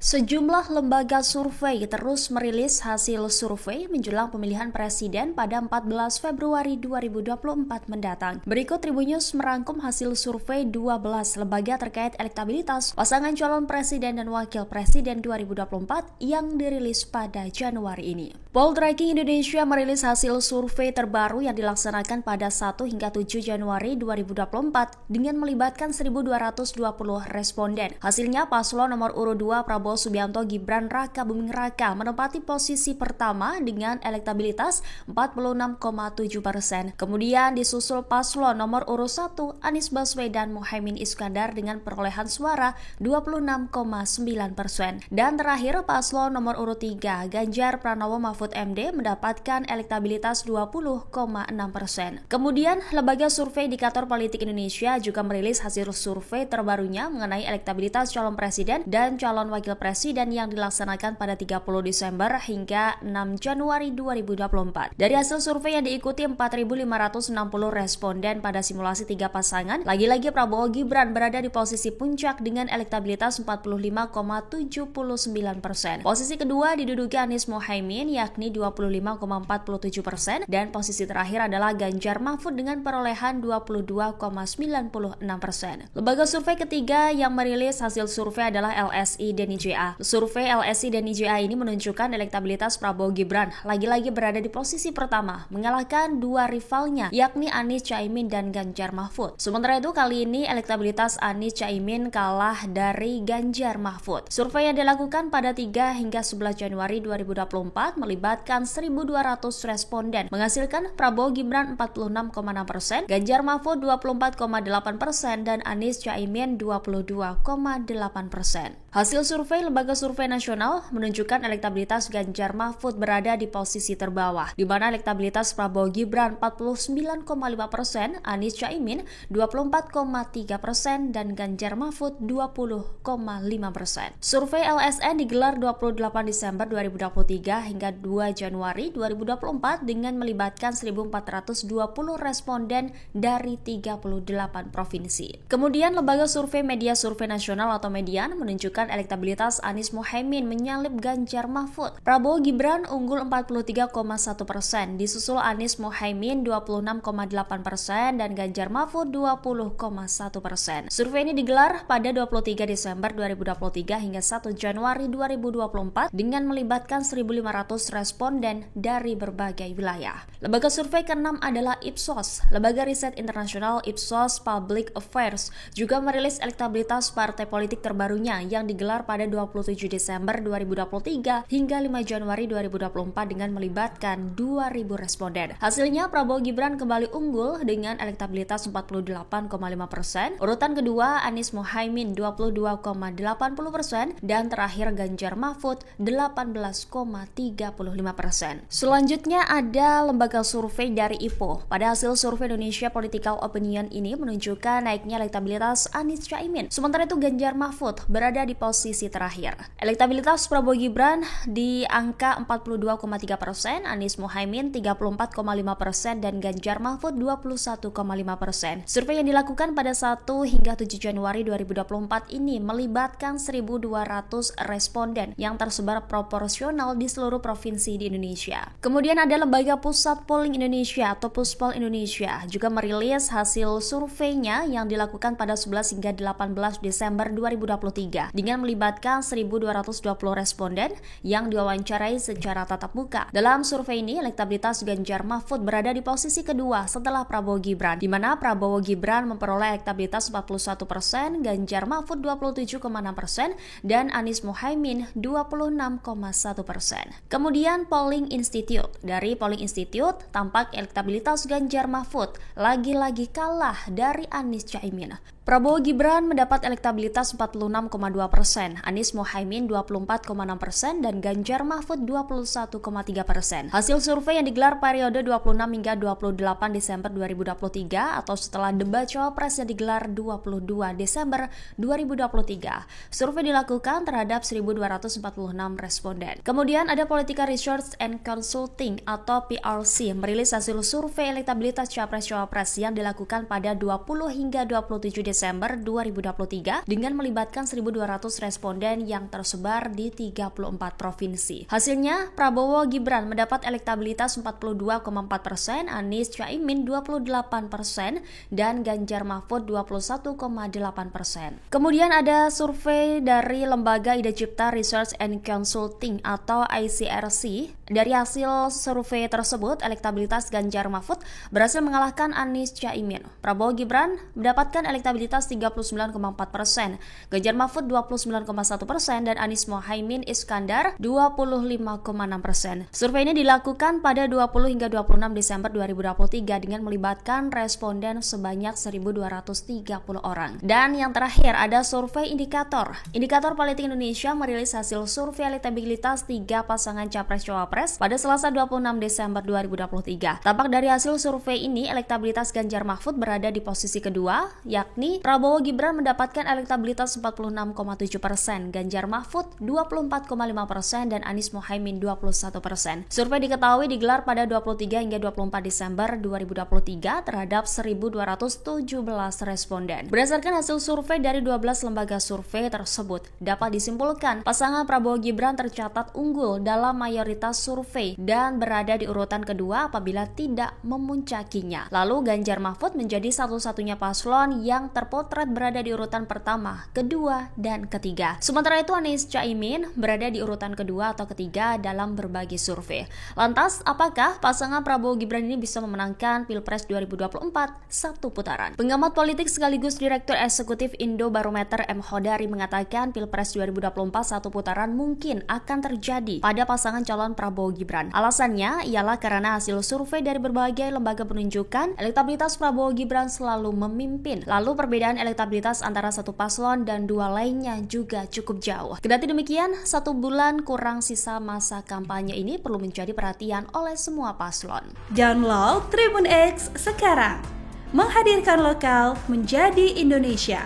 Sejumlah lembaga survei terus merilis hasil survei menjelang pemilihan presiden pada 14 Februari 2024 mendatang. Berikut Tribunnews merangkum hasil survei 12 lembaga terkait elektabilitas pasangan calon presiden dan wakil presiden 2024 yang dirilis pada Januari ini. Poltreking Indonesia merilis hasil survei terbaru yang dilaksanakan pada 1 hingga 7 Januari 2024 dengan melibatkan 1.220 responden. Hasilnya paslon nomor urut 2 Prabowo Subianto Gibran Raka Buming Raka menempati posisi pertama dengan elektabilitas 46,7%. Kemudian disusul paslon nomor urut 1 Anies Baswedan Muhaimin Iskandar dengan perolehan suara 26,9%. Dan terakhir paslon nomor urut 3 Ganjar Pranowo Mahfud MD mendapatkan elektabilitas 20,6%. Kemudian lembaga survei Indikator Politik Indonesia juga merilis hasil survei terbarunya mengenai elektabilitas calon presiden dan calon wakil presiden yang dilaksanakan pada 30 Desember hingga 6 Januari 2024. Dari hasil survei yang diikuti 4.560 responden pada simulasi 3 pasangan, lagi-lagi Prabowo Gibran berada di posisi puncak dengan elektabilitas 45,79%. Posisi kedua diduduki Anies Muhaimin yakni 25,47% dan posisi terakhir adalah Ganjar Mahfud dengan perolehan 22,96%. Lembaga survei ketiga yang merilis hasil survei adalah LSI dan IJA. Survei LSI dan IJA ini menunjukkan elektabilitas Prabowo Gibran lagi-lagi berada di posisi pertama, mengalahkan dua rivalnya yakni Anies Caimin dan Ganjar Mahfud. Sementara itu kali ini elektabilitas Anies Caimin kalah dari Ganjar Mahfud. Survei yang dilakukan pada 3 hingga 11 Januari 2024 melibatkan 1.200 responden, menghasilkan Prabowo Gibran 46,6%, Ganjar Mahfud 24,8% dan Anies Caimin 22,8%. Hasil survei Lembaga Survei Nasional menunjukkan elektabilitas Ganjar Mahfud berada di posisi terbawah, di mana elektabilitas Prabowo Gibran 49,5%, Anies Caimin 24,3% dan Ganjar Mahfud 20,5%. Survei LSN digelar 28 Desember 2023 hingga 2 Januari 2024 dengan melibatkan 1.420 responden dari 38 provinsi. Kemudian Lembaga Survei Media Survei Nasional atau Median menunjukkan elektabilitas Anies Muhaimin menyalip Ganjar Mahfud. Prabowo Gibran unggul 43,1%, disusul Anies Muhaimin 26,8% dan Ganjar Mahfud 20,1%. Survei ini digelar pada 23 Desember 2023 hingga 1 Januari 2024 dengan melibatkan 1.500 responden dari berbagai wilayah. Lembaga survei ke-6 adalah Ipsos. Lembaga riset internasional Ipsos Public Affairs juga merilis elektabilitas partai politik terbarunya yang digelar pada 27 Desember 2023 hingga 5 Januari 2024 dengan melibatkan 2.000 responden. Hasilnya Prabowo Gibran kembali unggul dengan elektabilitas 48,5%, urutan kedua Anies Muhaimin 22,80% dan terakhir Ganjar Mahfud 18,35%. Selanjutnya ada lembaga survei dari IPO. Pada hasil survei Indonesia Political Opinion ini menunjukkan naiknya elektabilitas Anies Caimin. Sementara itu Ganjar Mahfud berada di posisi terakhir. Elektabilitas Prabowo Gibran di angka 42,3%, Anies Muhaimin 34,5% dan Ganjar Mahfud 21,5%. Survei yang dilakukan pada 1 hingga 7 Januari 2024 ini melibatkan 1.200 responden yang tersebar proporsional di seluruh provinsi di Indonesia. Kemudian ada Lembaga Pusat Polling Indonesia atau Puspol Indonesia juga merilis hasil surveinya yang dilakukan pada 11 hingga 18 Desember 2023 dengan melibatkan 1.220 responden yang diwawancarai secara tatap muka. Dalam survei ini, elektabilitas Ganjar Mahfud berada di posisi kedua setelah Prabowo Gibran, di mana Prabowo Gibran memperoleh elektabilitas 41%, Ganjar Mahfud 27,6% dan Anies Muhaimin 26,1%. Kemudian Polling Institute. Dari Polling Institute, tampak elektabilitas Ganjar Mahfud lagi-lagi kalah dari Anies Caimin. Prabowo Gibran mendapat elektabilitas 46,2%, Anies Muhaimin 24,6% dan Ganjar Mahfud 21,3%. Hasil survei yang digelar periode 26 hingga 28 Desember 2023 atau setelah debat Cawapres yang digelar 22 Desember 2023. Survei dilakukan terhadap 1.246 responden. Kemudian ada Politika Research and Consulting atau PRC merilis hasil survei elektabilitas Capres-Cawapres yang dilakukan pada 20 hingga 27 Desember Desember 2023 dengan melibatkan 1.200 responden yang tersebar di 34 provinsi. Hasilnya, Prabowo Gibran mendapat elektabilitas 42,4%, Anies Caimin 28%, dan Ganjar Mahfud 21,8%. Kemudian ada survei dari Lembaga Ida Cipta Research and Consulting atau ICRC. Dari hasil survei tersebut, elektabilitas Ganjar Mahfud berhasil mengalahkan Anies Caimin. Prabowo Gibran mendapatkan elektabilitas 39,4%, Ganjar Mahfud 29,1%, dan Anies Mohaimin Iskandar 25,6%. Survei ini dilakukan pada 20 hingga 26 Desember 2023 dengan melibatkan responden sebanyak 1.230 orang. Dan yang terakhir ada survei indikator. Indikator Politik Indonesia merilis hasil survei elektabilitas 3 pasangan Capres-Cawapres pada Selasa 26 Desember 2023. Tampak dari hasil survei ini, elektabilitas Ganjar Mahfud berada di posisi kedua, yakni Prabowo Gibran mendapatkan elektabilitas 46,7%, Ganjar Mahfud 24,5%, dan Anies Mohaimin 21%. Survei diketahui digelar pada 23 hingga 24 Desember 2023 terhadap 1.217 responden. Berdasarkan hasil survei dari 12 lembaga survei tersebut, dapat disimpulkan pasangan Prabowo Gibran tercatat unggul dalam mayoritas survei dan berada di urutan kedua apabila tidak memuncakinya. Lalu Ganjar Mahfud menjadi satu-satunya paslon yang terpotret berada di urutan pertama, kedua, dan ketiga. Sementara itu Anies Caimin berada di urutan kedua atau ketiga dalam berbagai survei. Lantas, apakah pasangan Prabowo Gibran ini bisa memenangkan Pilpres 2024 satu putaran? Pengamat politik sekaligus Direktur Eksekutif Indobarometer M. Khodari mengatakan Pilpres 2024 satu putaran mungkin akan terjadi pada pasangan calon Prabowo Gibran. Alasannya ialah karena hasil survei dari berbagai lembaga menunjukkan elektabilitas Prabowo Gibran selalu memimpin. Lalu perbedaan elektabilitas antara satu paslon dan dua lainnya juga cukup jauh. Kendati demikian, 1 bulan kurang sisa masa kampanye ini perlu menjadi perhatian oleh semua paslon. Download Tribun X sekarang, menghadirkan lokal menjadi Indonesia.